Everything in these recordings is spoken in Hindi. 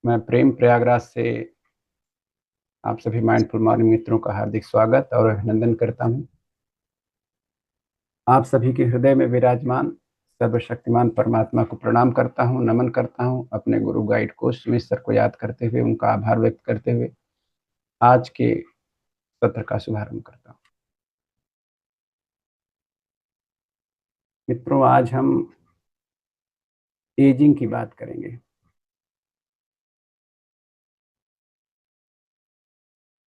मैं प्रेम प्रयागराज से आप सभी माइंडफुल मॉर्निंग मित्रों का हार्दिक स्वागत और अभिनंदन करता हूं। आप सभी के हृदय में विराजमान सर्वशक्तिमान परमात्मा को प्रणाम करता हूं, नमन करता हूं। अपने गुरु गाइड कोच सुमित सर को याद करते हुए, उनका आभार व्यक्त करते हुए आज के सत्र का शुभारंभ करता हूं। मित्रों, आज हम एजिंग की बात करेंगे।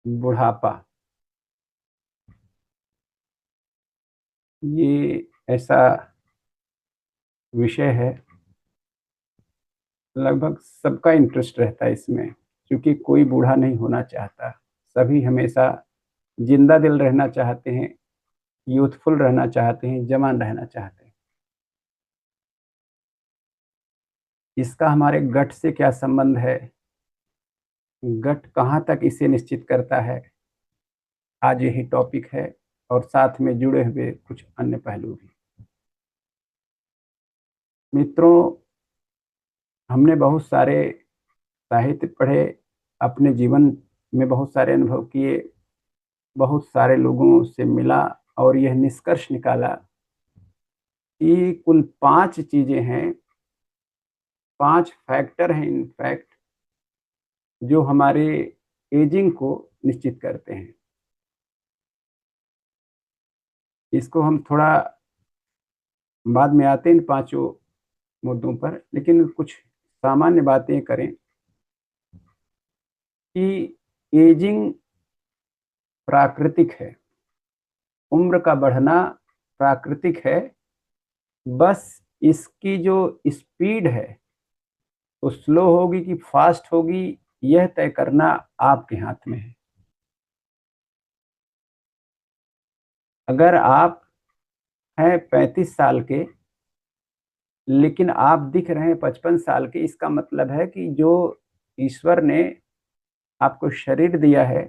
बुढ़ापा ये ऐसा विषय है, लगभग सबका इंटरेस्ट रहता है इसमें, क्योंकि कोई बूढ़ा नहीं होना चाहता। सभी हमेशा जिंदा दिल रहना चाहते हैं, यूथफुल रहना चाहते हैं, जवान रहना चाहते हैं। इसका हमारे गट से क्या संबंध है, गट कहाँ तक इसे निश्चित करता है, आज यही टॉपिक है। और साथ में जुड़े हुए कुछ अन्य पहलू भी। मित्रों, हमने बहुत सारे साहित्य पढ़े, अपने जीवन में बहुत सारे अनुभव किए, बहुत सारे लोगों से मिला और यह निष्कर्ष निकाला कि कुल 5 चीजें हैं, 5 फैक्टर हैं इनफैक्ट, जो हमारे एजिंग को निश्चित करते हैं। इसको हम थोड़ा बाद में आते हैं इन 5 मुद्दों पर, लेकिन कुछ सामान्य बातें करें कि एजिंग प्राकृतिक है, उम्र का बढ़ना प्राकृतिक है। बस इसकी जो स्पीड है वो स्लो होगी कि फास्ट होगी, यह तय करना आपके हाथ में है। अगर आप हैं 35 साल के लेकिन आप दिख रहे हैं 55 साल के, इसका मतलब है कि जो ईश्वर ने आपको शरीर दिया है,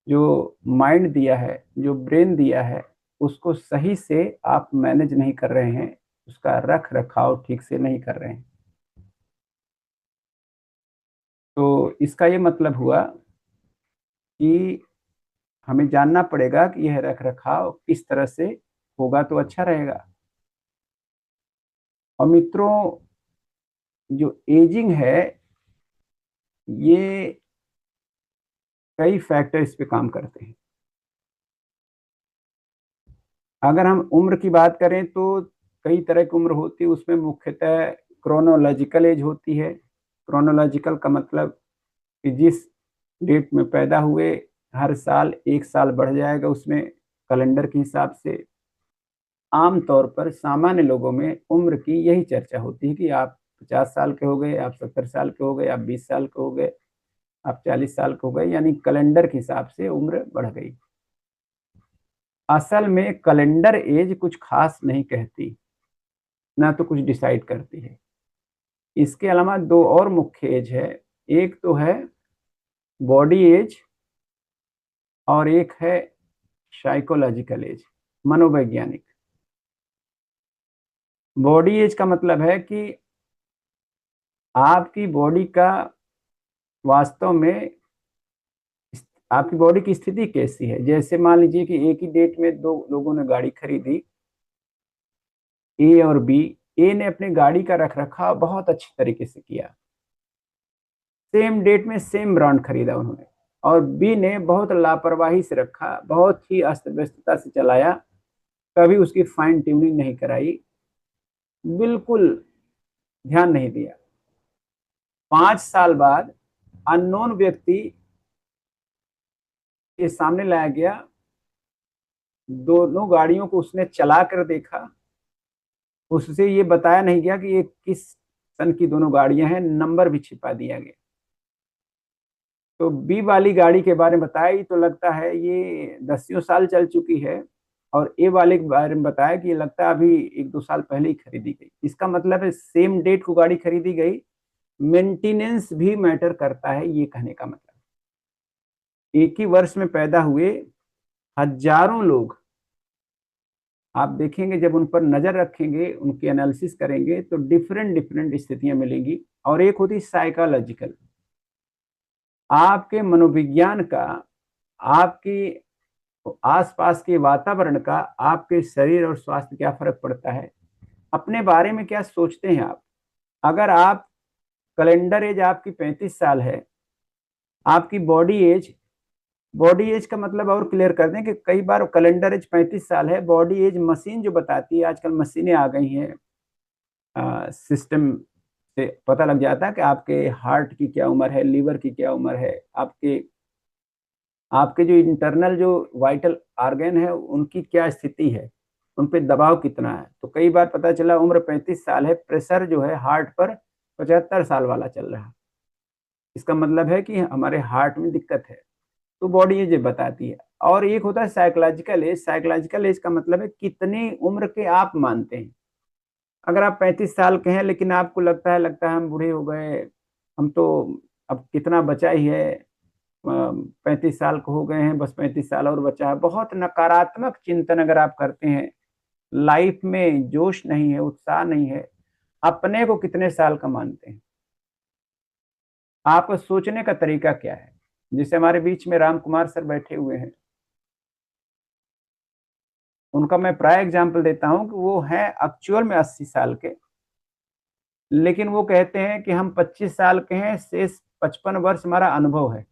जो माइंड दिया है, जो ब्रेन दिया है, उसको सही से आप मैनेज नहीं कर रहे हैं, उसका रख रखाव ठीक से नहीं कर रहे हैं। तो इसका ये मतलब हुआ कि हमें जानना पड़ेगा कि यह रख रखाव किस तरह से होगा तो अच्छा रहेगा। और मित्रों, जो एजिंग है ये कई फैक्टर इस पे काम करते हैं। अगर हम उम्र की बात करें तो कई तरह की उम्र होती है, उसमें मुख्यतः क्रोनोलॉजिकल एज होती है। क्रोनोलॉजिकल का मतलब कि जिस डेट में पैदा हुए, हर साल 1 साल बढ़ जाएगा उसमें, कैलेंडर के हिसाब से। आमतौर पर सामान्य लोगों में उम्र की यही चर्चा होती है कि आप 50 साल के हो गए, आप 70 साल के हो गए, आप 20 साल के हो गए, आप 40 साल के हो गए, यानी कैलेंडर के हिसाब से उम्र बढ़ गई। असल में कैलेंडर एज कुछ खास नहीं कहती, ना तो कुछ डिसाइड करती है। इसके अलावा 2 और मुख्य एज है, एक तो है बॉडी एज और एक है साइकोलॉजिकल एज, मनोवैज्ञानिक। बॉडी एज का मतलब है कि आपकी बॉडी का वास्तव में, आपकी बॉडी की स्थिति कैसी है। जैसे मान लीजिए कि एक ही डेट में 2 लोगों ने गाड़ी खरीदी, ए और बी। ए ने अपनी गाड़ी का रखरखाव बहुत अच्छी तरीके से किया, सेम डेट में सेम ब्रांड खरीदा उन्होंने। और बी ने बहुत लापरवाही से रखा, बहुत ही अस्त व्यस्तता से चलाया, कभी उसकी फाइन ट्यूनिंग नहीं कराई, बिल्कुल ध्यान नहीं दिया। 5 साल बाद अननोन व्यक्ति के सामने लाया गया, दोनों गाड़ियों को उसने चला कर देखा, उससे ये बताया नहीं गया कि ये किस सन की दोनों गाड़ियां हैं, नंबर भी छिपा दिया गया। तो बी वाली गाड़ी के बारे में बताया तो लगता है ये 10 साल चल चुकी है, और ए वाले के बारे में बताया कि ये लगता है अभी 1-2 साल पहले ही खरीदी गई। इसका मतलब है सेम डेट को गाड़ी खरीदी गई, मेंटेनेंस भी मैटर करता है, ये कहने का मतलब। एक ही वर्ष में पैदा हुए हजारों लोग, आप देखेंगे जब उन पर नजर रखेंगे, उनकी एनालिसिस करेंगे तो डिफरेंट डिफरेंट स्थितियां मिलेंगी। और एक होती साइकोलॉजिकल, आपके मनोविज्ञान का, आपकी आसपास के वातावरण का आपके शरीर और स्वास्थ्य क्या फर्क पड़ता है, अपने बारे में क्या सोचते हैं आप। अगर आप कैलेंडर एज आपकी 35 साल है, आपकी बॉडी एज का मतलब और क्लियर कर दें कि कई बार कैलेंडर एज 35 साल है, बॉडी एज मशीन जो बताती है, आजकल मशीनें आ गई हैं, सिस्टम से पता लग जाता है कि आपके हार्ट की क्या उम्र है, लीवर की क्या उम्र है, आपके आपके जो इंटरनल जो वाइटल ऑर्गन है उनकी क्या स्थिति है, उन पे दबाव कितना है। तो कई बार पता चला उम्र 35 साल है, प्रेशर जो है हार्ट पर 75 साल वाला चल रहा है, इसका मतलब है कि हमारे हार्ट में दिक्कत है। तो बॉडी एज बताती है। और एक होता है साइकोलॉजिकल एज। साइकोलॉजिकल एज का मतलब है कितनी उम्र के आप मानते हैं। अगर आप 35 साल के हैं लेकिन आपको लगता है हम बूढ़े हो गए, हम तो अब कितना बचा ही है, 35 साल को हो गए हैं, बस 35 साल और बचा है, बहुत नकारात्मक चिंतन अगर आप करते हैं, लाइफ में जोश नहीं है, उत्साह नहीं है, अपने को कितने साल का मानते हैं, आपका सोचने का तरीका क्या है। जैसे हमारे बीच में राम कुमार सर बैठे हुए हैं, उनका मैं प्राय एग्जाम्पल देता हूं कि वो हैं एक्चुअल में 80 साल के, लेकिन वो कहते हैं कि हम 25 साल के हैं, शेष 55 वर्ष हमारा अनुभव है।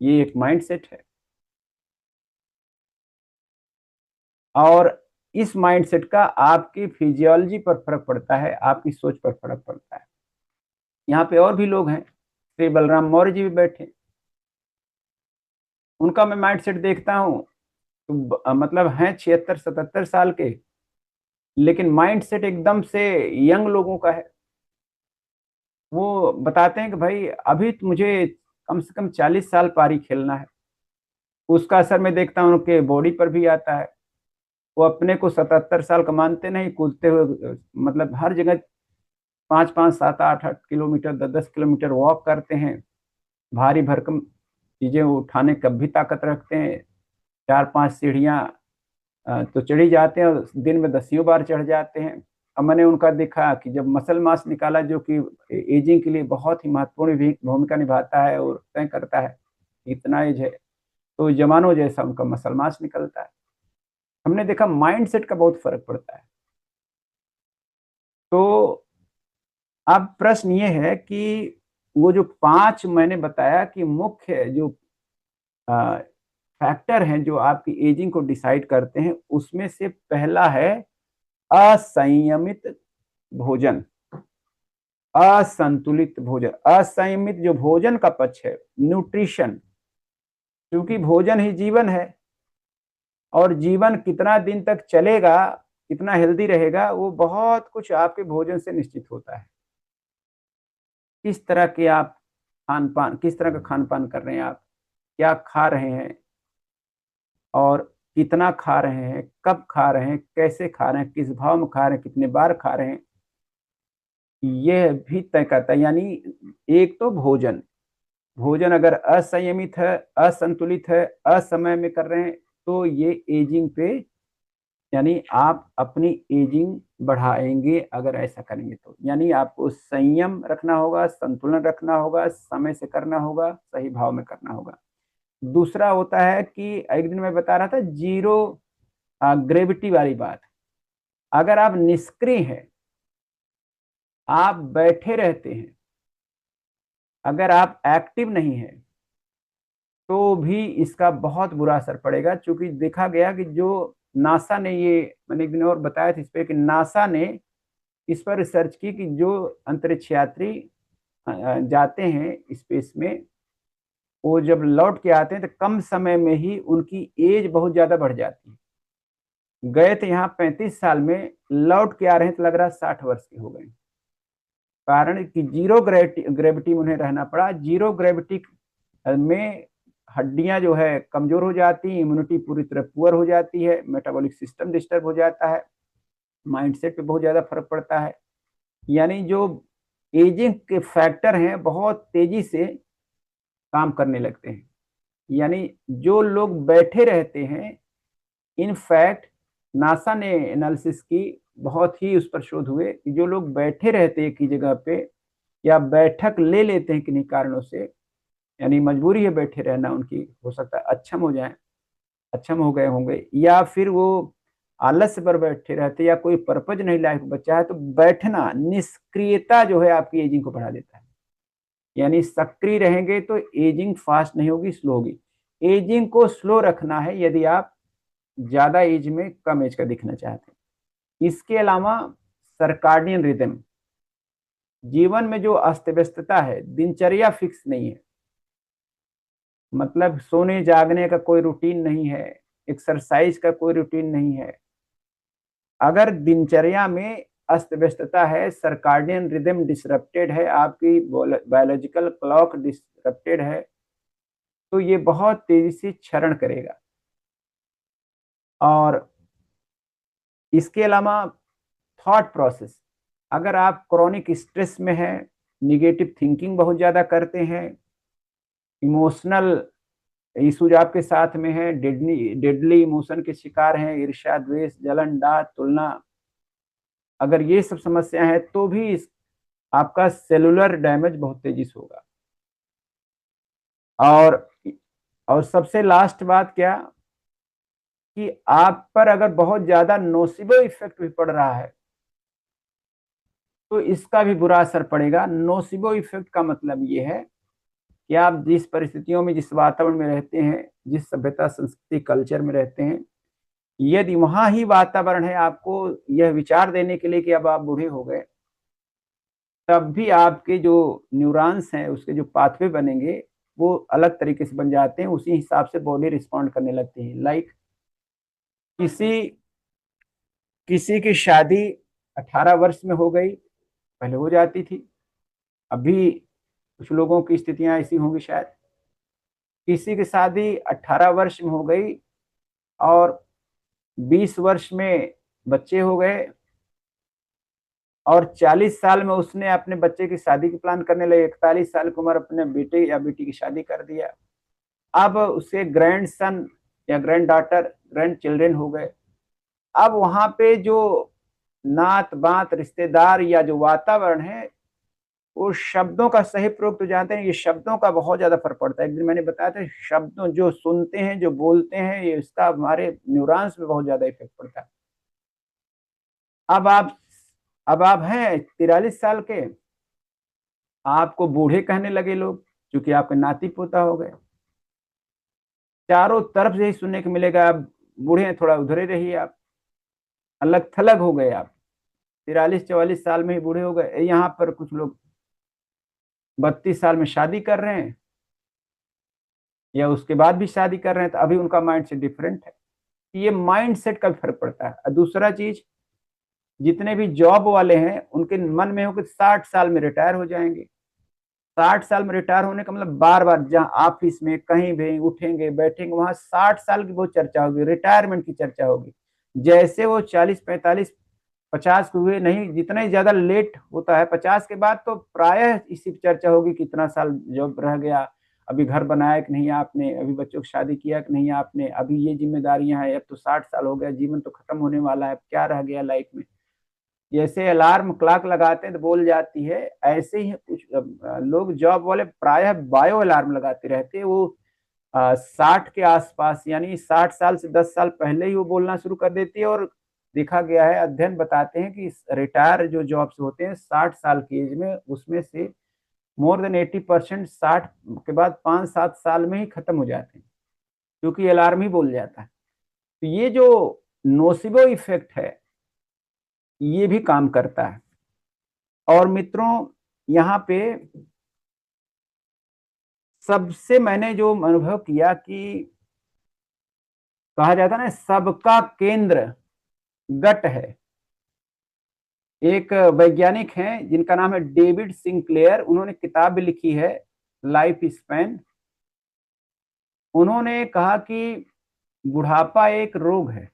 ये एक माइंडसेट है, और इस माइंडसेट का आपकी फिजियोलॉजी पर फर्क पड़ता है, आपकी सोच पर फर्क पड़ता है। यहाँ पे और भी लोग हैं, श्री बलराम मौर्य जी भी बैठे, उनका मैं माइंडसेट देखता हूँ तो मतलब हैं 76-77 साल के, लेकिन माइंडसेट एकदम से यंग लोगों का है। वो बताते हैं कि भाई अभी तो मुझे कम से कम 40 साल पारी खेलना है। उसका असर मैं देखता हूँ उनके बॉडी पर भी आता है। वो अपने को 77 साल का मानते नहीं, कूदते हुए मतलब हर जगह 5-5, 7-8 किलोमीटर, 10-10 किलोमीटर वॉक करते हैं, भारी भरकम चीजें उठाने की भी ताकत रखते हैं। 4-5 सीढ़ियाँ तो चढ़ी जाते हैं, और दिन में 10 बार चढ़ जाते हैं। अब मैंने उनका देखा कि जब मसल मास निकाला, जो कि एजिंग के लिए बहुत ही महत्वपूर्ण भूमिका निभाता है और तय करता है, इतना एज है तो जवानों जैसा उनका मसल मास निकलता है। हमने देखा माइंड सेट का बहुत फर्क पड़ता है। तो अब प्रश्न ये है कि वो जो 5 मैंने बताया कि मुख्य जो फैक्टर हैं जो आपकी एजिंग को डिसाइड करते हैं, उसमें से पहला है असंयमित भोजन, असंतुलित भोजन। असंयमित जो भोजन का पक्ष है, न्यूट्रिशन, क्योंकि भोजन ही जीवन है, और जीवन कितना दिन तक चलेगा, कितना हेल्दी रहेगा, वो बहुत कुछ आपके भोजन से निश्चित होता है। किस तरह के आप खान पान, किस तरह का खान पान कर रहे हैं, आप क्या खा रहे हैं, और कितना खा रहे हैं, कब खा रहे हैं, कैसे खा रहे हैं, किस भाव में खा रहे हैं, कितने बार खा रहे हैं, यह भी तय करता है। यानी एक तो भोजन, भोजन अगर असंयमित है, असंतुलित है, असमय में कर रहे हैं, तो ये एजिंग पे, यानी आप अपनी एजिंग बढ़ाएंगे अगर ऐसा करेंगे तो। यानी आपको संयम रखना होगा, संतुलन रखना होगा, समय से करना होगा, सही भाव में करना होगा। दूसरा होता है कि एक दिन मैं बता रहा था जीरो ग्रेविटी वाली बात। अगर आप निष्क्रिय हैं, आप बैठे रहते हैं, अगर आप एक्टिव नहीं है, तो भी इसका बहुत बुरा असर पड़ेगा। क्योंकि देखा गया कि जो नासा ने, ये मैंने एक दिन और बताया था इस पे, कि नासा ने इस पर रिसर्च की कि जो अंतरिक्ष यात्री जाते हैं स्पेस में, वो जब लौट के आते हैं तो कम समय में ही उनकी एज बहुत ज्यादा बढ़ जाती है। गए थे यहाँ 35 साल में, लौट के आ रहे हैं तो लग रहा है 60 वर्ष के हो गए। कारण कि जीरो ग्रेविटी में उन्हें रहना पड़ा। जीरो ग्रेविटी में हड्डियां जो है कमजोर हो जाती है, इम्यूनिटी पूरी तरह पुअर हो जाती है, मेटाबॉलिक सिस्टम डिस्टर्ब हो जाता है, माइंडसेट पे बहुत ज्यादा फर्क पड़ता है। यानी जो एजिंग के फैक्टर हैं बहुत तेजी से काम करने लगते हैं। यानी जो लोग बैठे रहते हैं, इनफैक्ट नासा ने एनालिसिस की, बहुत ही उस पर शोध हुए कि जो लोग बैठे रहते हैं एक ही जगह पे, या बैठक ले लेते हैं किन्हीं कारणों से, यानी मजबूरी है बैठे रहना उनकी, हो सकता है अक्षम हो जाए, अक्षम हो गए होंगे, या फिर वो आलस्य पर बैठे रहते, या कोई पर्पज नहीं लाइफ बचा है। तो बैठना, निष्क्रियता जो है आपकी एजिंग को बढ़ा देता है। यानी सक्रिय रहेंगे तो एजिंग फास्ट नहीं होगी, स्लो होगी। एजिंग को स्लो रखना है यदि आप ज्यादा एज में कम एज का दिखना चाहते हैं। इसके अलावा सर्काडियन रिदम, जीवन में जो अस्त व्यस्तता है, दिनचर्या फिक्स नहीं है, मतलब सोने जागने का कोई रूटीन नहीं है, एक्सरसाइज का कोई रूटीन नहीं है। अगर दिनचर्या में अस्त व्यस्तता है, सर्काडियन रिदम डिसरप्टेड है, आपकी बायोलॉजिकल क्लॉक डिसरप्टेड है, तो ये बहुत तेजी से क्षरण करेगा। और इसके अलावा थॉट प्रोसेस, अगर आप क्रॉनिक स्ट्रेस में हैं, निगेटिव थिंकिंग बहुत ज्यादा करते हैं, इमोशनल इशूज आपके साथ में है, डेडली इमोशन के शिकार हैं, ईर्ष्या, द्वेष, जलन, डाह, तुलना, अगर ये सब समस्या है तो भी आपका सेलुलर डैमेज बहुत तेजी से होगा। और सबसे लास्ट बात क्या, कि आप पर अगर बहुत ज्यादा नोसिबो इफेक्ट भी पड़ रहा है तो इसका भी बुरा असर पड़ेगा। नोसिबो इफेक्ट का मतलब ये है कि आप जिस परिस्थितियों में, जिस वातावरण में रहते हैं, जिस सभ्यता, संस्कृति, कल्चर में रहते हैं, यदि वहां ही वातावरण है आपको यह विचार देने के लिए कि अब आप बूढ़े हो गए, तब भी आपके जो न्यूरॉन्स हैं, उसके जो पाथवे बनेंगे वो अलग तरीके से बन जाते हैं, उसी हिसाब से बॉडी रिस्पॉन्ड करने लगती है। लाइक किसी किसी की शादी 18 वर्ष में हो गई, पहले हो जाती थी, अभी कुछ लोगों की स्थितियां ऐसी होंगी शायद। किसी की शादी 18 वर्ष में हो गई और 20 वर्ष में बच्चे हो गए, और 40 साल में उसने अपने बच्चे की शादी की प्लान करने लगे, 41 साल की उम्र अपने बेटे या बेटी की शादी कर दिया। अब उसके ग्रैंड सन या ग्रैंड डॉटर, ग्रैंड चिल्ड्रेन हो गए। अब वहां पे जो नात बात, रिश्तेदार या जो वातावरण है, वो शब्दों का सही प्रयोग तो जानते हैं, ये शब्दों का बहुत ज्यादा फर्क पड़ता है। एक दिन मैंने बताया था, शब्दों जो सुनते हैं, जो बोलते हैं, ये इसका हमारे न्यूरॉन्स में बहुत ज्यादा इफेक्ट पड़ता है। अब आप अब आप हैं 43 साल के, आपको बूढ़े कहने लगे लोग, क्योंकि आपके नाती पोता हो गए। चारों तरफ से ही सुनने को मिलेगा, आप बूढ़े हैं, थोड़ा उधरे रहिए, आप अलग थलग हो गए, आप 43-44 साल में ही बूढ़े हो गए। यहाँ पर कुछ लोग 32 साल में शादी कर रहे हैं, या उसके बाद भी शादी कर रहे हैं, तो अभी उनका माइंड सेट डिफरेंट है। ये माइंड सेट का भी फर्क पड़ता है। और दूसरा चीज, जितने भी जॉब वाले हैं उनके मन में हो कि 60 साल में रिटायर हो जाएंगे। 60 साल में रिटायर होने का मतलब बार बार जहाँ ऑफिस में कहीं भी उठेंगे बैठेंगे, वहां 60 साल की बहुत चर्चा होगी, रिटायरमेंट की चर्चा होगी। जैसे वो 40, 45, 50 के हुए नहीं, जितना ही ज्यादा लेट होता है 50 के बाद, तो प्रायः इसी पर चर्चा होगी कितना साल जॉब रह गया, अभी घर बनाया कि नहीं आपने, अभी बच्चों की शादी किया कि नहीं आपने, अभी ये जिम्मेदारियां हैं, अब तो 60 साल हो गया, जीवन तो खत्म होने वाला है, अब क्या रह गया लाइफ में। जैसे अलार्म क्लॉक लगाते हैं तो बोल जाती है, ऐसे ही कुछ लोग जॉब वाले प्रायः बायो अलार्म लगाते रहते हैं। वो 60 के आसपास, यानी 60 साल से 10 साल पहले ही वो बोलना शुरू कर देती है। और देखा गया है, अध्ययन बताते हैं कि रिटायर जो जॉब्स होते हैं 60 साल की एज में, उसमें से मोर देन 80% 60 के बाद 5-7 साल में ही खत्म हो जाते हैं, क्योंकि अलार्म ही बोल जाता है। तो ये जो नोसिबो इफेक्ट है, ये भी काम करता है। और मित्रों, यहाँ पे सबसे मैंने जो अनुभव किया कि कहा जाता है ना, सबका केंद्र गट है। एक वैज्ञानिक हैं जिनका नाम है डेविड सिंक्लेयर, उन्होंने किताब भी लिखी है, लाइफ स्पैन। उन्होंने कहा कि बुढ़ापा एक रोग है,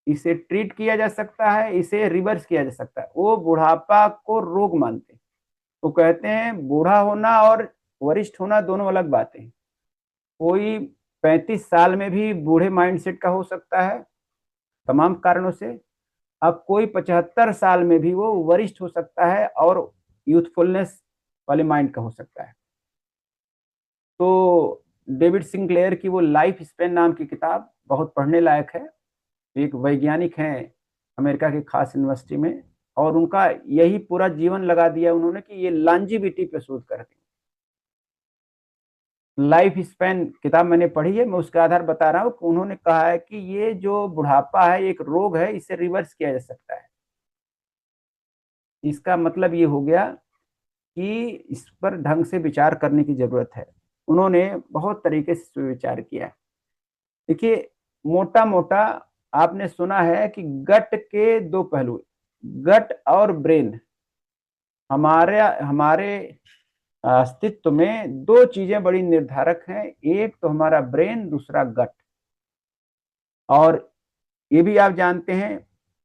इसे ट्रीट किया जा सकता है, इसे रिवर्स किया जा सकता है। वो बुढ़ापा को रोग मानते हैं। वो कहते हैं बूढ़ा होना और वरिष्ठ होना दोनों अलग बातें हैं। कोई 35 साल में भी बूढ़े माइंडसेट का हो सकता है तमाम कारणों से, अब कोई 75 साल में भी वो वरिष्ठ हो सकता है और यूथफुलनेस वाले माइंड का हो सकता है। तो डेविड सिंक्लेयर की वो लाइफ स्पेन नाम की किताब बहुत पढ़ने लायक है। एक वैज्ञानिक हैं अमेरिका की खास यूनिवर्सिटी में, और उनका यही पूरा जीवन लगा दिया उन्होंने कि ये लॉन्जिविटी पे शोध करके। लाइफ स्पेन किताब मैंने पढ़ी है, मैं उसके आधार बता रहा हूँ कि उन्होंने कहा है कि ये जो बुढ़ापा है एक रोग है, इसे रिवर्स किया जा सकता है। इसका मतलब ये हो गया कि इस पर ढंग से विचार करने की जरूरत है। उन्होंने बहुत तरीके से विचार किया है। देखिए, मोटा मोटा आपने सुना है कि गट के दो पहलू, गट और ब्रेन। हमारे हमारे अस्तित्व में दो चीजें बड़ी निर्धारक हैं, एक तो हमारा ब्रेन, दूसरा गट। और ये भी आप जानते हैं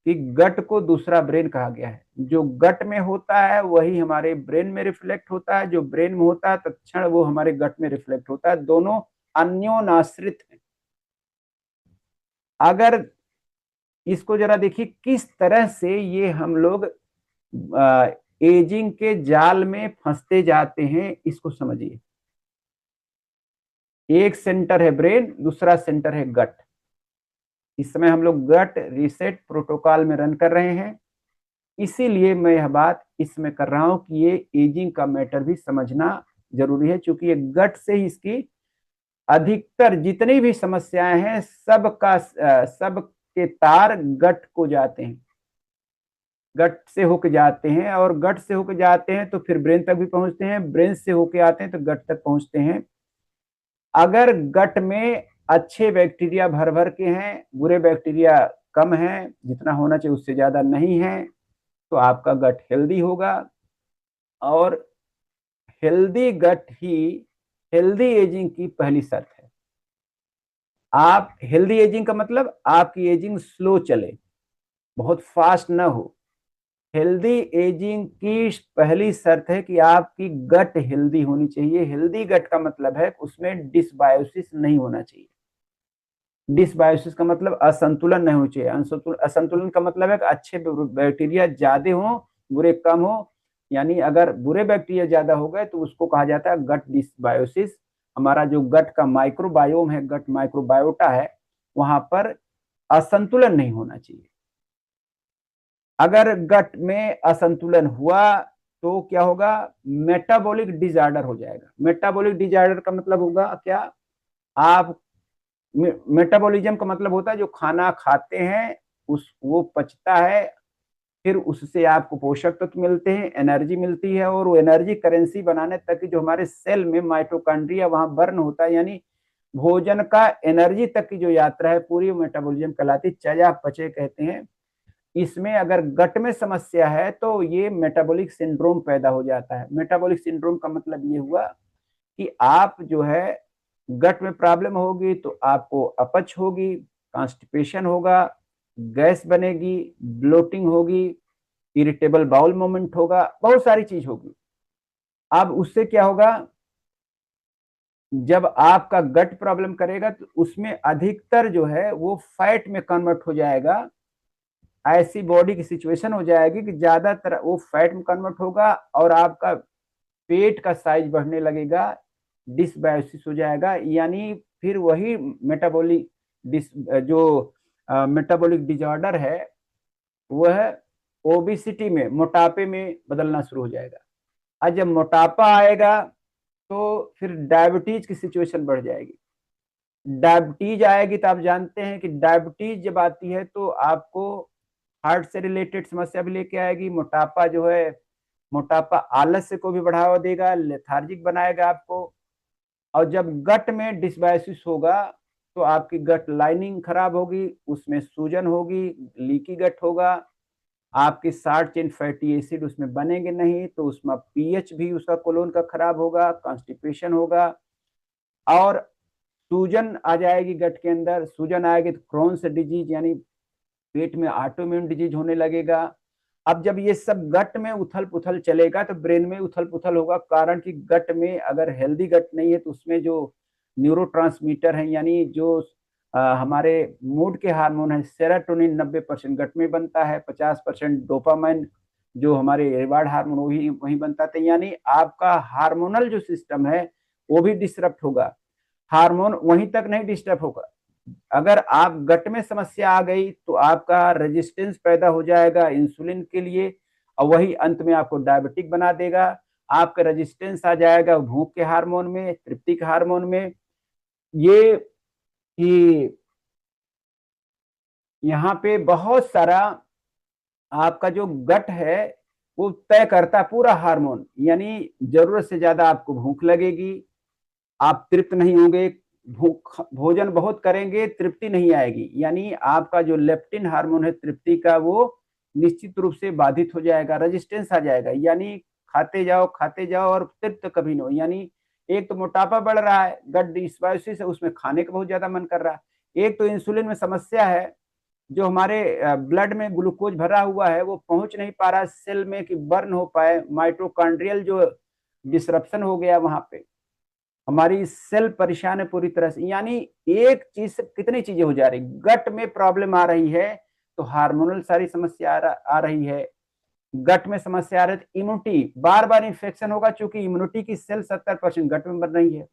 कि गट को दूसरा ब्रेन कहा गया है। जो गट में होता है वही हमारे ब्रेन में रिफ्लेक्ट होता है, जो ब्रेन में होता है तत्क्षण वो हमारे गट में रिफ्लेक्ट होता है। दोनों अन्योनाश्रित हैं। अगर इसको जरा देखिए किस तरह से ये हम लोग एजिंग के जाल में फंसते जाते हैं, इसको समझिए। एक सेंटर है ब्रेन, दूसरा सेंटर है गट। इस समय हम लोग गट रीसेट प्रोटोकॉल में रन कर रहे हैं, इसीलिए मैं यह बात इसमें कर रहा हूं कि ये एजिंग का मैटर भी समझना जरूरी है, क्योंकि ये गट से ही इसकी अधिकतर जितनी भी समस्याएं हैं सब के तार गट को जाते हैं, गट से होके जाते हैं, और गट से होके जाते हैं तो फिर ब्रेन तक भी पहुंचते हैं, ब्रेन से होके आते हैं तो गट तक पहुंचते हैं। अगर गट में अच्छे बैक्टीरिया भर भर के हैं, बुरे बैक्टीरिया कम हैं, जितना होना चाहिए उससे ज्यादा नहीं है, तो आपका गट हेल्दी होगा। और हेल्दी गट ही हेल्दी एजिंग की पहली शर्त है। आप हेल्दी एजिंग का मतलब आपकी एजिंग स्लो चले, बहुत फास्ट ना हो। हेल्दी एजिंग की पहली शर्त है कि आपकी गट हेल्दी होनी चाहिए। हेल्दी गट का मतलब है उसमें डिसबायोसिस नहीं होना चाहिए। डिसबायोसिस का मतलब असंतुलन नहीं होना चाहिए। असंतुलन का मतलब है कि अच्छे बैक्टीरिया ज्यादा हो, बुरे कम हो। यानी अगर बुरे बैक्टीरिया ज्यादा हो गए तो उसको कहा जाता है गट डिसबायोसिस। हमारा जो गट का माइक्रोबायोम है, गट माइक्रोबायोटा है, वहां पर असंतुलन नहीं होना चाहिए। अगर गट में असंतुलन हुआ तो क्या होगा? मेटाबॉलिक डिसऑर्डर हो जाएगा। मेटाबॉलिक डिसऑर्डर का मतलब होगा क्या? आप मेटाबॉलिज्म का मतलब होता है जो खाना खाते हैं उस वो पचता है, फिर उससे आपको पोषक तत्व मिलते हैं, एनर्जी मिलती है, और वो एनर्जी करेंसी बनाने तक की जो हमारे सेल में माइटोकॉन्ड्रिया वहां बर्न होता है, यानी भोजन का एनर्जी तक की जो यात्रा है पूरी मेटाबॉलिज्म कहलाती, चयापचय कहते हैं। इसमें अगर गट में समस्या है तो ये मेटाबॉलिक सिंड्रोम पैदा हो जाता है। मेटाबॉलिक सिंड्रोम का मतलब ये हुआ कि आप जो है गट में प्रॉब्लम होगी तो आपको अपच होगी, कॉन्स्टिपेशन होगा, गैस बनेगी, ब्लोटिंग होगी, इरिटेबल बाउल मूवमेंट होगा, बहुत सारी चीज होगी। अब उससे क्या होगा? जब आपका गट प्रॉब्लम करेगा तो उसमें अधिकतर जो है वो फैट में कन्वर्ट हो जाएगा। ऐसी बॉडी की सिचुएशन हो जाएगी कि ज्यादातर वो फैट में कन्वर्ट होगा और आपका पेट का साइज बढ़ने लगेगा, डिसबायोसिस हो जाएगा। यानी फिर वही मेटाबॉलिक डिस जो मेटाबॉलिक डिसऑर्डर है वह ओबिसिटी में, मोटापे में बदलना शुरू हो जाएगा। और जब मोटापा आएगा तो फिर डायबिटीज की सिचुएशन बढ़ जाएगी। डायबिटीज आएगी तो आप जानते हैं कि डायबिटीज जब आती है तो आपको हार्ट से रिलेटेड समस्या भी लेके आएगी। मोटापा जो है, मोटापा आलस्य को भी बढ़ावा देगा, लेथार्जिक बनाएगा आपको। और जब गट में डिसबायोसिस होगा तो आपकी गट लाइनिंग खराब होगी, उसमें सूजन होगी, लीकी गट होगा, आपके शॉर्ट चेन फैटी एसिड उसमें बनेंगे नहीं, तो उसमें पीएच भी उसका कोलोन का खराब होगा, कॉन्स्टिपेशन होगा, और सूजन आ जाएगी गट के अंदर। सूजन आएगी तो क्रोन्स डिजीज यानी पेट में ऑटोइम्यून डिजीज होने लगेगा। अब जब ये सब गट में उथल पुथल चलेगा तो ब्रेन में उथल पुथल होगा, कारण कि गट में अगर हेल्दी गट नहीं है तो उसमें जो न्यूरोट्रांसमीटर है, यानी जो हमारे मूड के हार्मोन है, सेरोटोनिन 90% गट में बनता है, 50% डोपामाइन जो हमारे रिवार्ड हार्मोन वही वही बनता है। यानी आपका हार्मोनल जो सिस्टम है वो भी डिस्टर्ब होगा। हार्मोन वहीं तक नहीं डिस्टर्ब होगा, अगर आप गट में समस्या आ गई तो आपका रेजिस्टेंस पैदा हो जाएगा इंसुलिन के लिए, और वही अंत में आपको डायबिटिक बना देगा। आपका रेजिस्टेंस आ जाएगा भूख के हार्मोन में, तृप्ति के हार्मोन में। ये कि यहाँ पे बहुत सारा आपका जो गट है वो तय करता है पूरा हार्मोन, यानी जरूरत से ज्यादा आपको भूख लगेगी, आप तृप्त नहीं होंगे, भूख भोजन बहुत करेंगे तृप्ति नहीं आएगी, यानी आपका जो लेप्टिन हार्मोन है तृप्ति का वो निश्चित रूप से बाधित हो जाएगा, रेजिस्टेंस आ जाएगा, यानी खाते जाओ और तृप्त कभी नहीं हो। यानी एक तो मोटापा बढ़ रहा है गट डिस्बायोसिस है, उसमें खाने का बहुत ज्यादा मन कर रहा है, एक तो इंसुलिन में समस्या है, जो हमारे ब्लड में ग्लूकोज भरा हुआ है वो पहुंच नहीं पा रहा सेल में कि बर्न हो पाए, माइटोकॉन्ड्रियल जो डिसरप्शन हो गया वहां पे, हमारी सेल परेशान है पूरी तरह से। यानी एक चीज से कितनी चीजें हो जा रही, गट में प्रॉब्लम आ रही है तो हार्मोनल सारी समस्या आ रही है, गट में समस्या आ रही है, इम्यूनिटी बार बार इन्फेक्शन होगा, चूंकि इम्यूनिटी की सेल 70% गट में बन रही है,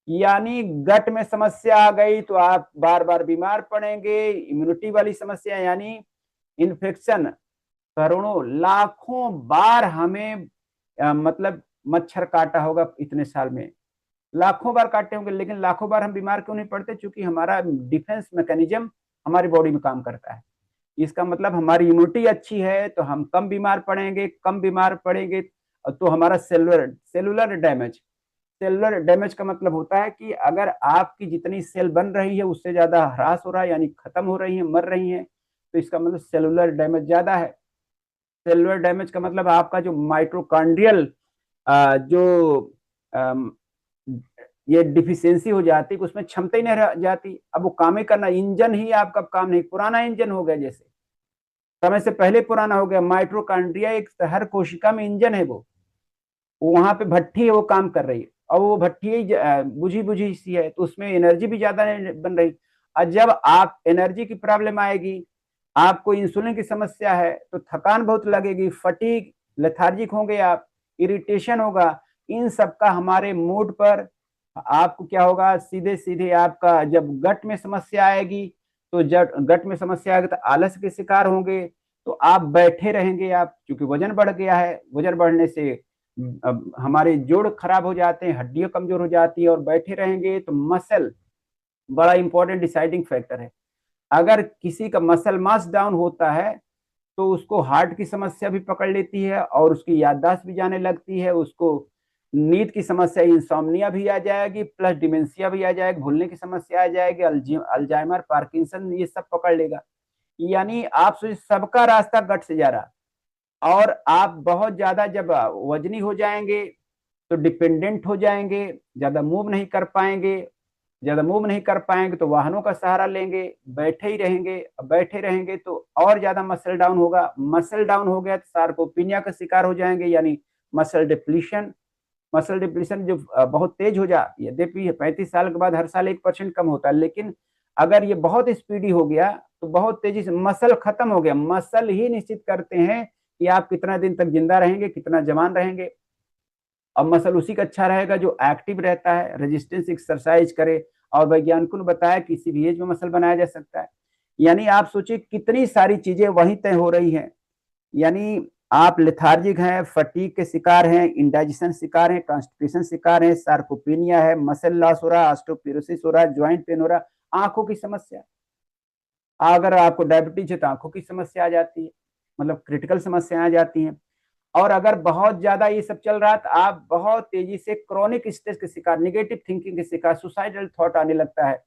यानी गट में समस्या आ गई तो आप बार बार बीमार पड़ेंगे। इम्यूनिटी वाली समस्या यानी इन्फेक्शन करोड़ों लाखों बार हमें मतलब मच्छर काटा होगा इतने साल में, लाखों बार काटे होंगे, लेकिन लाखों बार हम बीमार क्यों नहीं पड़ते, क्योंकि हमारा डिफेंस मैकेनिज्म हमारी बॉडी में काम करता है। इसका मतलब हमारी इम्यूनिटी अच्छी है तो हम कम बीमार पड़ेंगे, कम बीमार पड़ेंगे तो हमारा सेलुलर डैमेज का मतलब होता है कि अगर आपकी जितनी सेल बन रही है उससे ज्यादा ह्रास हो रहा है, यानी खत्म हो रही है, मर रही है, तो इसका मतलब सेलुलर डैमेज ज्यादा है। सेलुलर डैमेज का मतलब आपका जो माइटोकॉन्ड्रियल जो ये डिफिशियंसी हो जाती है, उसमें क्षमता ही नहीं रह जाती, अब वो काम ही करना, इंजन ही आपका काम नहीं, पुराना इंजन हो गया, जैसे समय से पहले पुराना हो गया। माइटोकॉन्ड्रिया एक हर कोशिका में इंजन है, वो वहां पे भट्ठी है, वो काम कर रही है, और वो भट्ठी ही बुझी बुझी सी है, तो उसमें एनर्जी भी ज्यादा नहीं बन रही। और जब आप एनर्जी की प्रॉब्लम आएगी, आपको इंसुलिन की समस्या है तो थकान बहुत लगेगी, फटीग, लेथार्जिक होंगे आप, इरिटेशन होगा, इन सब का हमारे मूड पर आपको क्या होगा, सीधे सीधे आपका जब गट में समस्या आएगी, तो जब गट में समस्या आएगी तो आलस के शिकार होंगे, तो आप बैठे रहेंगे, आप क्योंकि वजन बढ़ गया है, वजन बढ़ने से अब हमारे जोड़ खराब हो जाते हैं, हड्डियां कमजोर हो जाती है, और बैठे रहेंगे तो मसल बड़ा इंपॉर्टेंट डिसाइडिंग फैक्टर है। अगर किसी का मसल मास डाउन होता है तो उसको हार्ट की समस्या भी पकड़ लेती है, और उसकी याददाश्त भी जाने लगती है, उसको नींद की समस्या, इंसोम्निया भी आ जाएगी, प्लस डिमेंशिया भी आ जाएगी, भूलने की समस्या आ जाएगी, अल्जाइमर, पार्किंसन, ये सब पकड़ लेगा। यानी आप सोचिए सबका रास्ता गट से जा रहा, और आप बहुत ज्यादा जब वजनी हो जाएंगे तो डिपेंडेंट हो जाएंगे, ज्यादा मूव नहीं कर पाएंगे, ज्यादा मूव नहीं कर पाएंगे तो वाहनों का सहारा लेंगे, बैठे ही रहेंगे, बैठे रहेंगे तो और ज्यादा मसल डाउन होगा, मसल डाउन हो गया तो सार्कोपीनिया का शिकार हो जाएंगे, यानी मसल डिप्लीशन। मसल डिप्लीशन जो बहुत तेज हो जाती है, यद्यपि 35 साल के बाद हर साल 1% कम होता है, लेकिन अगर ये बहुत स्पीडी हो गया तो बहुत तेजी से मसल खत्म हो गया। मसल ही निश्चित करते हैं कि आप कितना दिन तक जिंदा रहेंगे, कितना जवान रहेंगे, और मसल उसी का अच्छा रहेगा जो एक्टिव रहता है, रेजिस्टेंस एक्सरसाइज करे, और वैज्ञानिकों ने बताया किसी भी एज में मसल बनाया जा सकता है। यानी आप सोचिए कितनी सारी चीजें वहीं तय हो रही हैं, यानी आप लेथार्जिक हैं, फटीग के शिकार हैं, इंडाइजेशन शिकार हैं, कॉन्स्टिपेशन शिकार हैं, सार्कोपेनिया है, मसल लॉस हो रहा है, ऑस्टियोपोरोसिस हो रहा है, ज्वाइंट पेन हो रहा है, आंखों की समस्या, अगर आपको डायबिटीज है तो आंखों की समस्या आ जाती है, मतलब क्रिटिकल समस्या आ जाती हैं। और अगर बहुत ज्यादा ये सब चल रहा है तो आप बहुत तेजी से क्रॉनिक स्ट्रेस के शिकार, निगेटिव थिंकिंग के शिकार, सुसाइडल थॉट आने लगता है,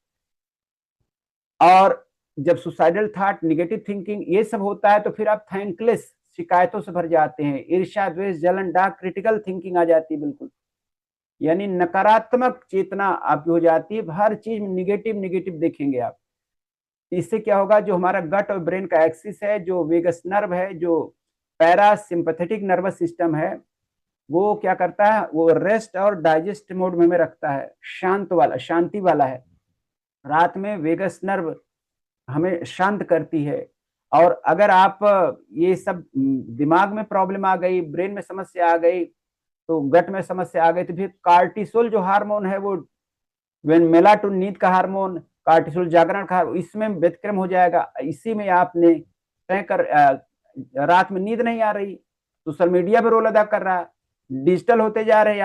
और जब सुसाइडल थॉट, निगेटिव थिंकिंग ये सब होता है तो फिर आप थैंकलेस, शिकायतों से भर जाते हैं, ईर्ष्या, द्वेष, जलन, डार्क क्रिटिकल थिंकिंग आ जाती है, बिल्कुल यानी नकारात्मक चेतना आपकी हो जाती है, हर चीज में निगेटिव निगेटिव देखेंगे आप। इससे क्या होगा, जो हमारा गट और ब्रेन का एक्सिस है, जो वेगस नर्व है, जो पैरासिम्पैथेटिक नर्वस सिस्टम है, वो क्या करता है, वो रेस्ट और डाइजेस्ट मोड में रखता है, शांति वाला है। रात में वेगस नर्व हमें शांत करती है, और अगर आप ये सब दिमाग में प्रॉब्लम आ गई, ब्रेन में समस्या आ गई, तो गट में समस्या आ गई। तो फिर कार्टिसोल जो हार्मोन है वो मेलाटोनिन नींद का हार्मोन, कार्टिसोल जागरण का, इसमें व्यतिक्रम हो जाएगा। इसी में आपने तय कर रात में नींद नहीं आ रही, सोशल मीडिया पर रोल अदा कर रहा है, डिजिटल होते जा रहे हैं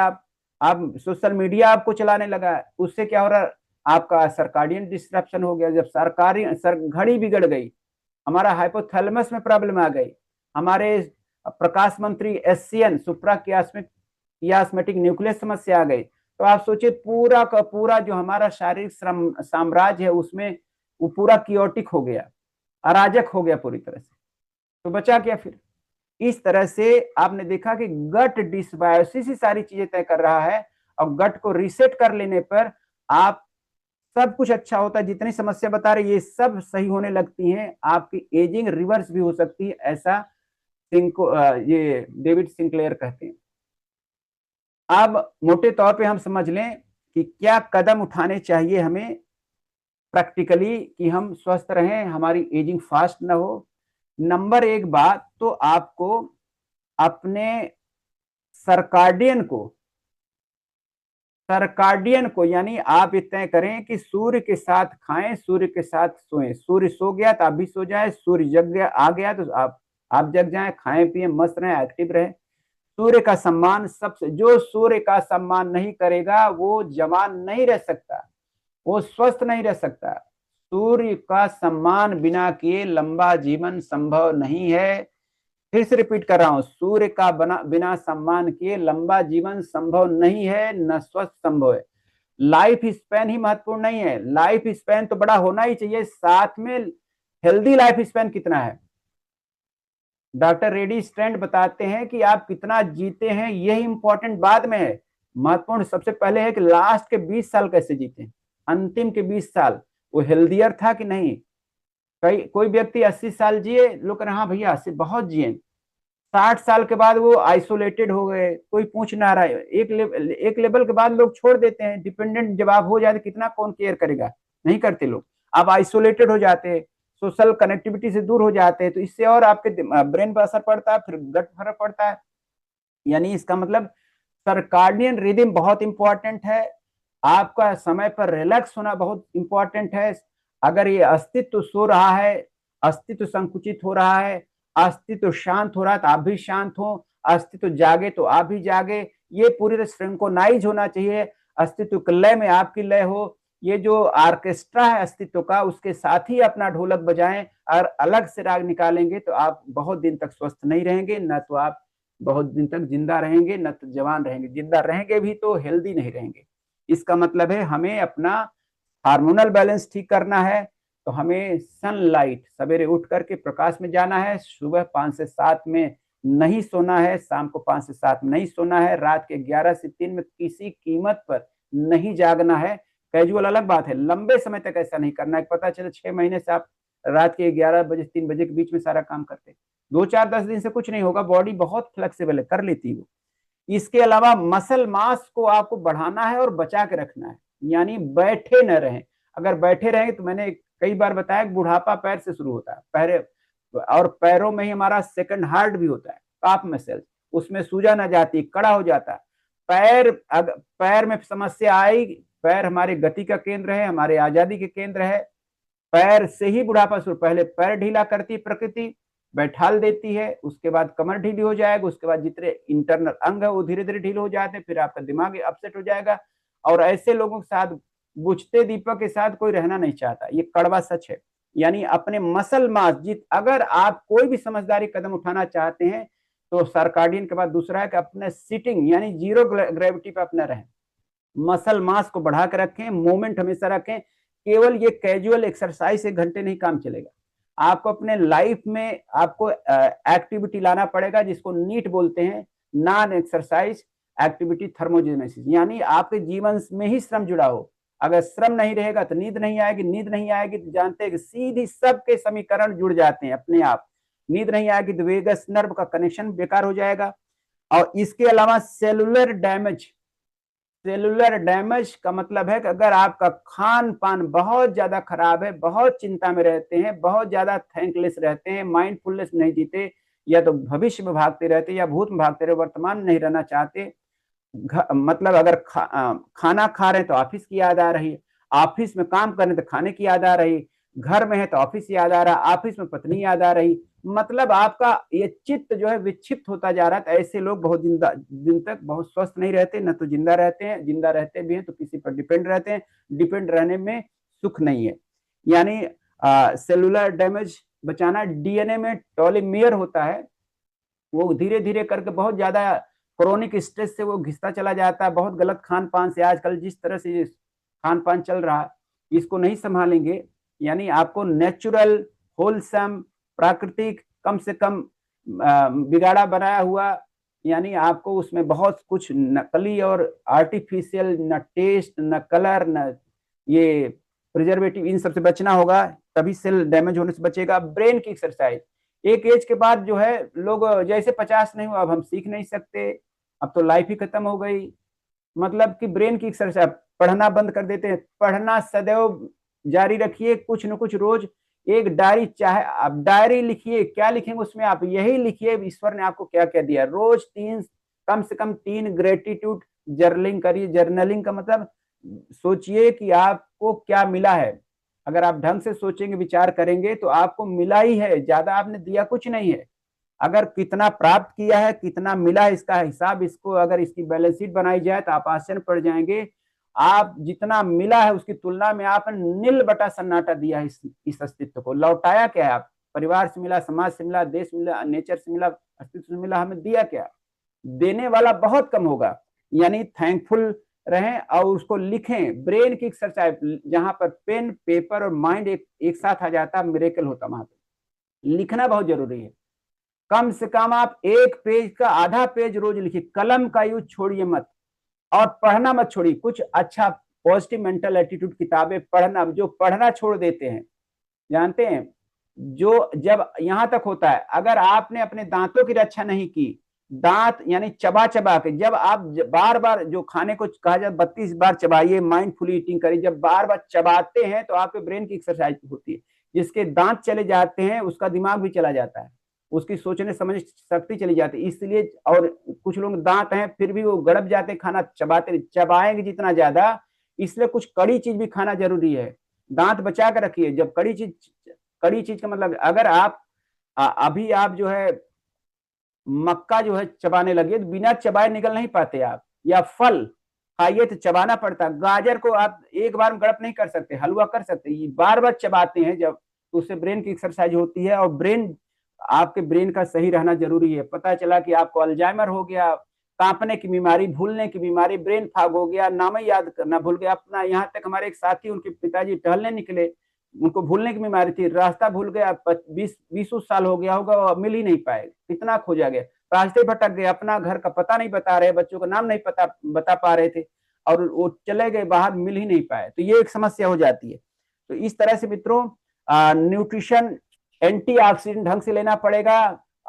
आप सोशल मीडिया आपको चलाने लगा है। उससे क्या हो रहा है, आपका सर्काडियन डिस्ट्रप्शन हो गया। जब घड़ी बिगड़ गई, हमारा हाइपोथैलेमस में प्रॉब्लम आ गई, हमारे प्रकाश मंत्री एससीएन सुप्रा कियास्मेटिक न्यूक्लियस समस्या आ गई। तो आप सोचिए पूरा का पूरा जो हमारा शारीरिक साम्राज्य है उसमें वो पूरा कियोटिक हो गया, अराजक हो गया पूरी तरह से। तो बचा क्या फिर? इस तरह से आपने देखा कि गट डिसबायोसिस ही सारी चीजें तय कर रहा है, और गट को रीसेट कर लेने पर आप सब कुछ अच्छा होता है। जितनी समस्या बता रहे ये सब सही होने लगती हैं, आपकी एजिंग रिवर्स भी हो सकती है, ऐसा ये डेविड सिंक्लेयर कहते हैं। अब मोटे तौर पे हम समझ लें कि क्या कदम उठाने चाहिए हमें प्रैक्टिकली कि हम स्वस्थ रहें, हमारी एजिंग फास्ट ना हो। नंबर एक बात तो आपको अपने सर्काडियन को यानी आप तय करें कि सूर्य के साथ खाएं, सूर्य के साथ सोएं। सूर्य सो गया तो आप भी सो जाए, सूर्य जग गया आ गया तो आप जग जाएं, खाएं पिए, मस्त रहें, एक्टिव रहें। सूर्य का सम्मान सबसे, जो सूर्य का सम्मान नहीं करेगा वो जवान नहीं रह सकता, वो स्वस्थ नहीं रह सकता। सूर्य का सम्मान बिना किए लंबा जीवन संभव नहीं है। फिर से रिपीट कर रहा हूं, सूर्य का बिना सम्मान किए लंबा जीवन संभव नहीं है, न स्वस्थ संभव है। लाइफ स्पैन ही महत्वपूर्ण नहीं है, लाइफ स्पैन तो बड़ा होना ही चाहिए, साथ में हेल्दी लाइफ स्पैन कितना है। डॉक्टर रेडी स्ट्रैंड बताते हैं कि आप कितना जीते हैं यही इंपॉर्टेंट बाद में है, महत्वपूर्ण सबसे पहले है कि लास्ट के 20 साल कैसे जीते, अंतिम के 20 साल वो हेल्दियर था कि नहीं। कोई व्यक्ति 80 साल जिए, लोग कह रहे हाँ भैया 80 बहुत जिए, 60 साल के बाद वो आइसोलेटेड हो गए, कोई पूछ ना रहा है। एक लेवल के बाद लोग छोड़ देते हैं, डिपेंडेंट जब आप हो जाते कितना कौन केयर करेगा, नहीं करते लोग। आप आइसोलेटेड हो जाते हैं, सोशल कनेक्टिविटी से दूर हो जाते हैं, तो इससे और आपके ब्रेन पर असर पड़ता है, फिर गट पर फर्क पड़ता है। यानी इसका मतलब सर्काडियन रिदम बहुत इंपॉर्टेंट है, आपका समय पर रिलैक्स होना बहुत इंपॉर्टेंट है। अगर ये अस्तित्व सो रहा है, अस्तित्व संकुचित हो रहा है, अस्तित्व शांत हो रहा है तो आप भी शांत हो, अस्तित्व जागे तो आप भी जागे, ये पूरी तरह सिंक्रोनाइज होना चाहिए। अस्तित्व के लय में आपकी लय हो, ये जो ऑर्केस्ट्रा है अस्तित्व का उसके साथ ही अपना ढोलक बजाएं, और अलग से राग निकालेंगे तो आप बहुत दिन तक स्वस्थ नहीं रहेंगे, न तो आप बहुत दिन तक जिंदा रहेंगे, न तो जवान रहेंगे। जिंदा रहेंगे भी तो हेल्दी नहीं रहेंगे। इसका मतलब है हमें अपना हार्मोनल बैलेंस ठीक करना है, तो हमें सनलाइट सवेरे उठ करके प्रकाश में जाना है, सुबह 5 से 7 में नहीं सोना है, शाम को 5 से 7 में नहीं सोना है, रात के 11 से 3 में किसी कीमत पर नहीं जागना है। कैजुअल अलग बात है, लंबे समय तक ऐसा नहीं करना है। पता चले 6 महीने से आप रात के 11 बजे 3 बजे के बीच में सारा काम करते, 2 4 10 दिन से कुछ नहीं होगा, बॉडी बहुत फ्लेक्सिबल है, कर लेती है। इसके अलावा मसल मास को आपको बढ़ाना है और बचा के रखना है, यानी बैठे न रहें। अगर बैठे रहेंगे तो मैंने कई बार बताया बुढ़ापा पैर से शुरू होता है, और पैरों में ही हमारा सेकंड हार्ट भी होता है, काफ मसल, उसमें सूजा न जाती, कड़ा हो जाता है पैर में समस्या आई। पैर हमारे गति का केंद्र है, हमारे आजादी के केंद्र है। पैर से ही बुढ़ापा शुरू, पहले पैर ढीला करती प्रकृति, बैठाल देती है, उसके बाद कमर ढीली हो जाएगा, उसके बाद जितने इंटरनल अंग है वो धीरे धीरे ढीले हो जाते हैं, फिर आपका दिमाग अपसेट हो जाएगा। और ऐसे लोगों के साथ, बुझते दीपक के साथ कोई रहना नहीं चाहता, ये कड़वा सच है। यानी अपने मसल मास अगर आप कोई भी समझदारी कदम उठाना चाहते हैं तो सर्काडियन के बाद दूसरा है कि अपने सिटिंग यानी जीरो ग्रेविटी पे अपना रहें, मसल मास को बढ़ा कर रखें, मूवमेंट हमेशा रखें। केवल ये कैजुअल एक्सरसाइज से घंटे नहीं काम चलेगा, आपको अपने लाइफ में आपको एक्टिविटी लाना पड़ेगा, जिसको नीट बोलते हैं, नॉन एक्सरसाइज एक्टिविटी थर्मोजेनेसिस, यानी आपके जीवन में ही श्रम जुड़ा हो। अगर श्रम नहीं रहेगा तो नींद नहीं आएगी, नींद नहीं आएगी तो जानते हैं कि सीधी सबके समीकरण जुड़ जाते हैं अपने आप। नींद नहीं आएगी तो वेगस नर्व का कनेक्शन बेकार हो जाएगा। और इसके अलावा सेलुलर डैमेज का मतलब है कि अगर आपका खान पान बहुत ज्यादा खराब है, बहुत चिंता में रहते हैं, बहुत ज्यादा थैंकलेस रहते हैं, माइंडफुलनेस नहीं जीते, या तो भविष्य में भागते रहते या भूत में भागते रहे, वर्तमान नहीं रहना चाहते, मतलब अगर खाना खा रहे हैं तो ऑफिस की याद आ रही है, ऑफिस में काम कर रहे हैं तो खाने की याद आ रही, घर में है तो ऑफिस याद आ रहा, ऑफिस में पत्नी याद आ रही, मतलब आपका ये चित्त जो है विक्षिप्त होता जा रहा है। तो ऐसे लोग बहुत दिन तक बहुत स्वस्थ नहीं रहते, न तो जिंदा रहते हैं, जिंदा रहते भी हैं तो किसी पर डिपेंड रहते हैं, डिपेंड रहने में सुख नहीं है। यानी सेलुलर डैमेज बचाना, डीएनए में टॉलीमेयर होता है, वो धीरे धीरे करके बहुत ज्यादा क्रोनिक स्ट्रेस से वो घिसता चला जाता है। बहुत गलत खान पान से, आजकल जिस तरह से खान पान चल रहा है, इसको नहीं संभालेंगे, यानी आपको नेचुरल, होलसम, प्राकृतिक, कम से कम बिगाड़ा बनाया हुआ, यानी आपको उसमें बहुत कुछ नकली और आर्टिफिशियल, न टेस्ट, न कलर, न ये प्रिजर्वेटिव, इन सबसे बचना होगा, तभी सेल डैमेज होने से बचेगा। ब्रेन की एक्सरसाइज, एक एज के बाद जो है लोग जैसे 50 नहीं हुआ अब हम सीख नहीं सकते, अब तो लाइफ ही खत्म हो गई, मतलब कि ब्रेन की एक्सरसाइज, पढ़ना बंद कर देते हैं। पढ़ना सदैव जारी रखिए, कुछ न कुछ रोज एक डायरी, चाहे आप डायरी लिखिए, क्या लिखेंगे उसमें आप यही लिखिए ईश्वर ने आपको क्या क्या दिया। रोज कम से कम 3 ग्रेटिट्यूड जर्नलिंग करिए। जर्नलिंग का मतलब सोचिए कि आपको क्या मिला है। अगर आप ढंग से सोचेंगे, विचार करेंगे तो आपको मिला ही है, ज्यादा आपने दिया कुछ नहीं है। अगर कितना प्राप्त किया है, कितना मिला है, इसका हिसाब, इसको अगर इसकी बैलेंस शीट बनाई जाए तो आप आश्चर्य पड़ जाएंगे। आप जितना मिला है उसकी तुलना में आपने नील बटा सन्नाटा दिया है इस अस्तित्व को। लौटाया क्या है? आप परिवार से मिला, समाज से मिला, देश से मिला, नेचर से मिला, अस्तित्व से मिला, हमें दिया क्या? देने वाला बहुत कम होगा। यानी थैंकफुल रहें और उसको लिखें। ब्रेन की एक्सरसाइज, जहां पर पेन, पेपर और माइंड एक साथ आ जाता है, मिरेकल होता वहां पर। लिखना बहुत जरूरी है। कम से कम आप एक पेज का आधा पेज रोज लिखिए। कलम का यूज छोड़िए मत, और पढ़ना मत छोड़िए। कुछ अच्छा पॉजिटिव मेंटल एटीट्यूड किताबें पढ़ना, जो पढ़ना छोड़ देते हैं, जानते हैं, जो जब यहां तक होता है, अगर आपने अपने दांतों की रक्षा नहीं की, दांत यानी चबा चबा के, जब आप बार बार जो खाने को कहा जाए 32 बार चबाइए, माइंडफुल ईटिंग करिए, जब बार बार चबाते हैं तो आपके ब्रेन की एक्सरसाइज होती है। जिसके दांत चले जाते हैं उसका दिमाग भी चला जाता है, उसकी सोचने समझ शक्ति चली जाती है। इसलिए, और कुछ लोग दांत हैं फिर भी वो गड़ब जाते, खाना चबाते, चबाएंगे जितना ज्यादा, इसलिए कुछ कड़ी चीज भी खाना जरूरी है। दांत बचा कर रखिए। जब कड़ी चीज का मतलब, अगर आप अभी आप जो है मक्का जो है चबाने लगे तो बिना चबाए निकल नहीं पाते आप, या फल खाइए तो चबाना पड़ता। गाजर को आप एक बार में गड़प नहीं कर सकते, हलवा कर सकते, ये बार बार चबाते हैं जब, तो उससे ब्रेन की एक्सरसाइज होती है। और आपके ब्रेन का सही रहना जरूरी है। पता चला कि आपको अल्जाइमर हो गया, कांपने की बीमारी, भूलने की बीमारी, ब्रेन फॉग हो गया, नाम याद करना भूल गया अपना। यहाँ तक हमारे एक साथी, उनके पिताजी टहलने निकले, उनको भूलने की बीमारी थी, रास्ता भूल गया, 20 साल हो गया होगा, और मिल ही नहीं पाए, कितना खोजा गया, रास्ते भटक गए, अपना घर का पता नहीं बता रहे, बच्चों का नाम नहीं बता पा रहे थे, और वो चले गए बाहर, मिल ही नहीं पाए। तो ये एक समस्या हो जाती है। तो इस तरह से मित्रों, न्यूट्रिशन, एंटीऑक्सीडेंट ढंग से लेना पड़ेगा।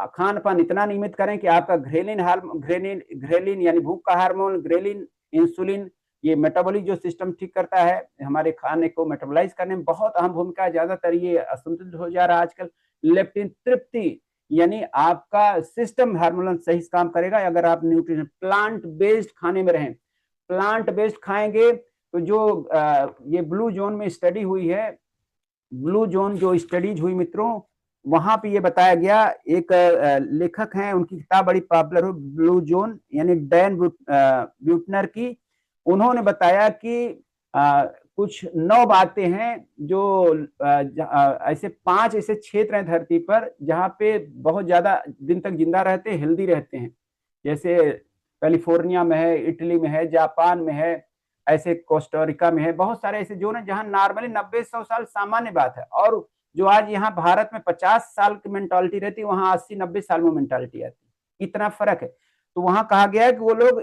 खान पान इतना नियमित करें कि आपका घ्रेलिन यानी भूख का हार्मोन, ग्रेलिन, इंसुलिन, ये मेटाबॉलिक जो सिस्टम ठीक करता है, हमारे खाने को मेटाबोलाइज करने में बहुत अहम भूमिका है। ज्यादातर ये असंतुलित हो जा रहा है आजकल। लेप्टिन, तृप्ति, यानी आपका सिस्टम हार्मोन सही काम करेगा अगर आप न्यूट्रिशन, प्लांट बेस्ड खाने में रहें। प्लांट बेस्ड खाएंगे तो जो ये ब्लू जोन में स्टडी हुई है, ब्लू जोन जो स्टडीज हुई मित्रों, वहां पे ये बताया गया, एक लेखक हैं, उनकी किताब बड़ी पॉपुलर हुई, ब्लू जोन, यानी डैन ब्यूटनर की। उन्होंने बताया कि कुछ 9 बातें हैं जो ऐसे 5 ऐसे क्षेत्र हैं धरती पर जहां पे बहुत ज्यादा दिन तक जिंदा रहते हैं, हेल्दी रहते हैं। जैसे कैलिफोर्निया में है, इटली में है, जापान में है, ऐसे कोस्टारिका में है, बहुत सारे ऐसे जोन है जहां नॉर्मली 90-100 साल सामान्य बात है। और जो आज यहाँ भारत में 50 साल की मेंटालिटी रहती है, वहां 80-90 साल में मेंटालिटी आती है, इतना फर्क है। तो वहां कहा गया है कि वो लोग,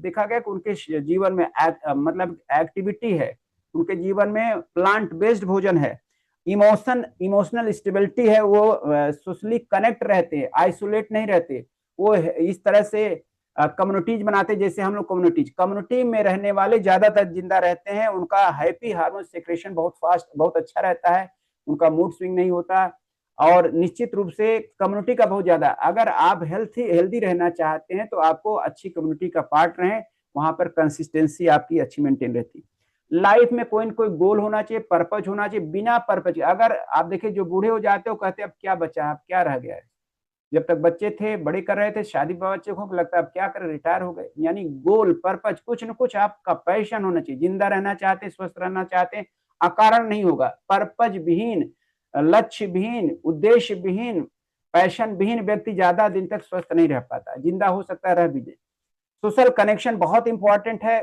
देखा गया कि उनके जीवन में मतलब एक्टिविटी है, उनके जीवन में प्लांट बेस्ड भोजन है, इमोशनल स्टेबिलिटी है, वो सोशली कनेक्ट रहते हैं, आइसोलेट नहीं रहते, वो इस तरह से कम्युनिटीज बनाते, जैसे हम लोग कम्युनिटी में रहने वाले ज्यादातर जिंदा रहते हैं, उनका हैप्पी हार्मोन सेक्रेशन बहुत फास्ट, बहुत अच्छा रहता है, उनका मूड स्विंग नहीं होता। और निश्चित रूप से कम्युनिटी का बहुत ज्यादा, अगर आप हेल्दी रहना चाहते हैं तो आपको अच्छी कम्युनिटी का पार्ट रहें। वहां पर कंसिस्टेंसी आपकी अच्छी मेंटेन रहती। लाइफ में कोई न कोई गोल होना चाहिए, पर्पज होना चाहिए। बिना पर्पज, अगर आप देखिए जो बूढ़े हो जाते हो कहते अब क्या बचा, अब क्या रह गया है। जब तक बच्चे थे, बड़े कर रहे थे, शादी बच्चे को लगता है अब क्या करें, रिटायर हो गए। यानी गोल, पर्पज, कुछ न कुछ आपका पैशन होना चाहिए। जिंदा रहना चाहते हैं, स्वस्थ रहना चाहते हैं, अकारण नहीं होगा। पर्पज विहीन, लक्ष्य विहीन, उद्देश्य विहीन, पैशन विहीन व्यक्ति ज्यादा दिन तक स्वस्थ नहीं रह पाता। जिंदा हो सकता है, रह भी दे। सोशल कनेक्शन बहुत इंपॉर्टेंट है।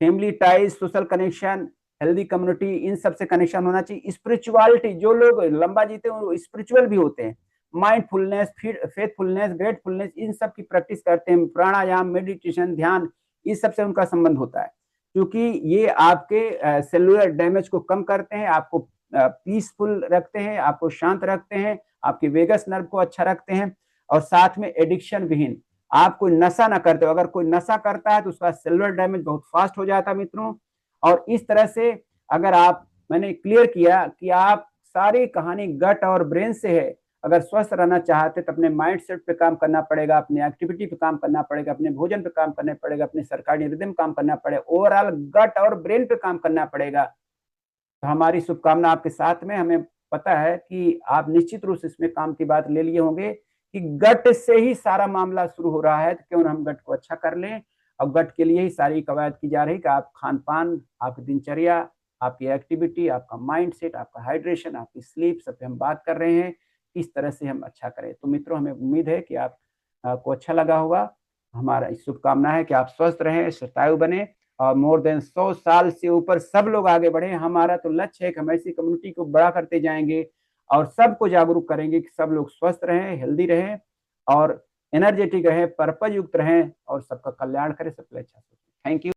Family ties, social connection, healthy community, इन सब से कनेक्शन होना चाहिए। स्पिरिचुअलिटी, जो लोग लंबा जीते हैं वो स्पिरिचुअल भी होते हैं। माइंडफुलनेस, फेथफुलनेस, ग्रेटफुलनेस, इन सब की प्रैक्टिस करते हैं। प्राणायाम, मेडिटेशन, ध्यान, इस सब से उनका संबंध होता है, क्योंकि ये आपके सेलुलर डैमेज को कम करते हैं, आपको पीसफुल रखते हैं, आपको शांत रखते हैं, आपके वेगस नर्व को अच्छा रखते हैं। और साथ में एडिक्शन विहीन, आप कोई नशा ना करते हो। अगर कोई नशा करता है तो उसका सेलुलर डैमेज बहुत फास्ट हो जाता है मित्रों। और इस तरह से अगर आप, मैंने क्लियर किया कि आप सारी कहानी गट और ब्रेन से है। अगर स्वस्थ रहना चाहते तो अपने माइंड सेट पे काम करना पड़ेगा, अपने एक्टिविटी पे काम करना पड़ेगा, अपने भोजन पे काम करना पड़ेगा, अपने सरकारी रिदम काम करना पड़ेगा, ओवरऑल गट और ब्रेन पे काम करना पड़ेगा। तो हमारी शुभकामना आपके साथ में। हमें पता है कि आप निश्चित रूप से इसमें काम की बात ले लिए होंगे कि गट से ही सारा मामला शुरू हो रहा है, तो क्यों हम गट को अच्छा कर लें। और गट के लिए ही सारी कवायद की जा रही कि आप खान पान, आपकी दिनचर्या, आपकी एक्टिविटी, आपका माइंड सेट, आपका हाइड्रेशन, आपकी स्लीप, सब पे हम बात कर रहे हैं, किस तरह से हम अच्छा करें। तो मित्रों, हमें उम्मीद है कि आप को अच्छा लगा होगा। हमारा शुभकामना है कि आप स्वस्थ रहें, शतायु बने और मोर देन 100 साल से ऊपर सब लोग आगे बढ़े। हमारा तो लक्ष्य है कि हम ऐसी कम्युनिटी को बड़ा करते जाएंगे और सबको जागरूक करेंगे कि सब लोग स्वस्थ रहें, हेल्दी रहें और एनर्जेटिक रहें, पर्पज युक्त रहें और सबका कल्याण करें, सबके अच्छा सोचें। Thank you.